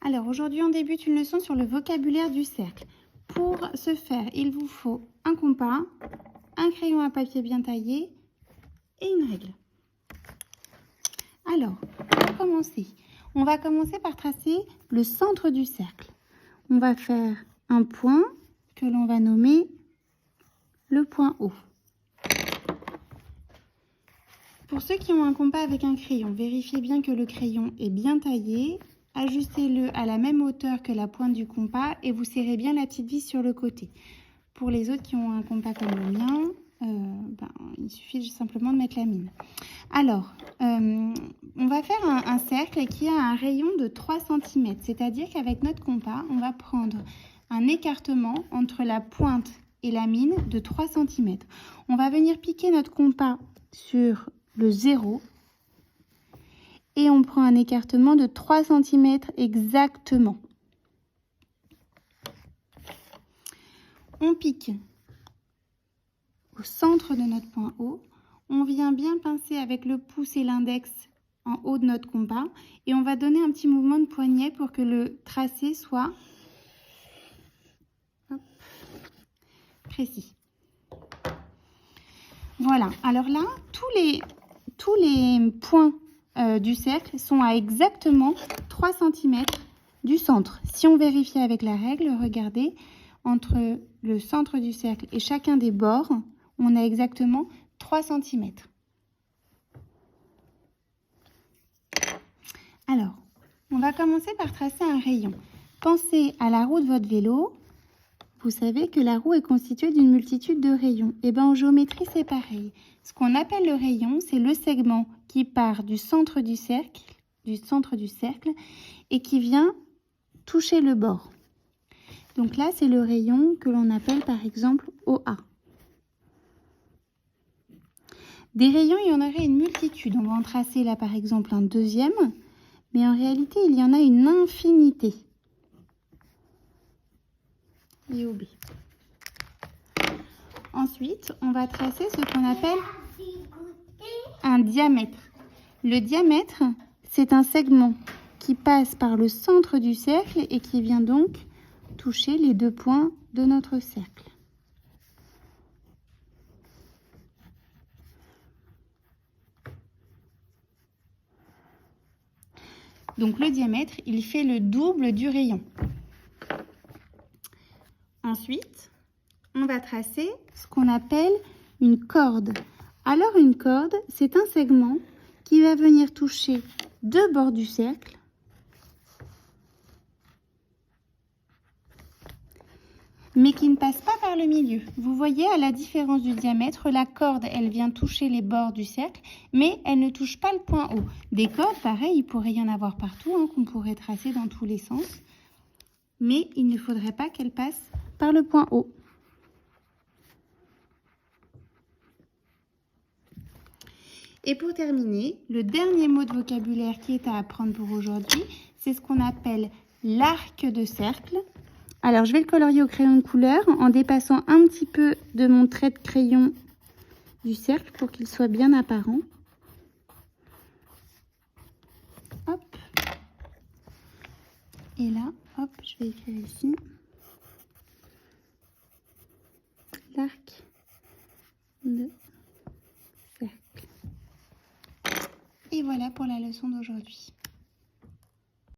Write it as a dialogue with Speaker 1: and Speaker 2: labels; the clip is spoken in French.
Speaker 1: Alors aujourd'hui on débute une leçon sur le vocabulaire du cercle. Pour ce faire, il vous faut un compas, un crayon à papier bien taillé et une règle. Alors, on va commencer. On va commencer par tracer le centre du cercle. On va faire un point que l'on va nommer le point O. Pour ceux qui ont un compas avec un crayon, vérifiez bien que le crayon est bien taillé. Ajustez-le à la même hauteur que la pointe du compas et vous serrez bien la petite vis sur le côté. Pour les autres qui ont un compas comme le mien, il suffit simplement de mettre la mine. Alors, on va faire un cercle qui a un rayon de 3 cm. C'est-à-dire qu'avec notre compas, on va prendre un écartement entre la pointe et la mine de 3 cm. On va venir piquer notre compas sur le 0. Et on prend un écartement de 3 cm exactement. On pique au centre de notre point O. On vient bien pincer avec le pouce et l'index en haut de notre compas. Et on va donner un petit mouvement de poignet pour que le tracé soit précis. Voilà. Alors là, tous les points du cercle sont à exactement 3 cm du centre. Si on vérifie avec la règle, regardez, entre le centre du cercle et chacun des bords, on a exactement 3 cm. Alors, on va commencer par tracer un rayon. Pensez à la roue de votre vélo. Vous savez que la roue est constituée d'une multitude de rayons. Et bien en géométrie, c'est pareil. Ce qu'on appelle le rayon, c'est le segment qui part du centre du cercle et qui vient toucher le bord. Donc là, c'est le rayon que l'on appelle par exemple OA. Des rayons, il y en aurait une multitude. On va en tracer là par exemple un deuxième, mais en réalité, il y en a une infinité. Et OB. Ensuite, on va tracer ce qu'on appelle un diamètre. Le diamètre, c'est un segment qui passe par le centre du cercle et qui vient donc toucher les deux points de notre cercle. Donc le diamètre, il fait le double du rayon. Ensuite, on va tracer ce qu'on appelle une corde. Alors une corde, c'est un segment qui va venir toucher deux bords du cercle mais qui ne passe pas par le milieu. Vous voyez, à la différence du diamètre, la corde, elle vient toucher les bords du cercle, mais elle ne touche pas le point haut. Des cordes, pareil, il pourrait y en avoir partout, qu'on pourrait tracer dans tous les sens, mais il ne faudrait pas qu'elle passe par le point haut. Et pour terminer, le dernier mot de vocabulaire qui est à apprendre pour aujourd'hui, c'est ce qu'on appelle l'arc de cercle. Alors, je vais le colorier au crayon de couleur en dépassant un petit peu de mon trait de crayon du cercle pour qu'il soit bien apparent. Hop. Et là, hop, je vais écrire ici. L'arc de cercle. Et voilà pour la leçon d'aujourd'hui.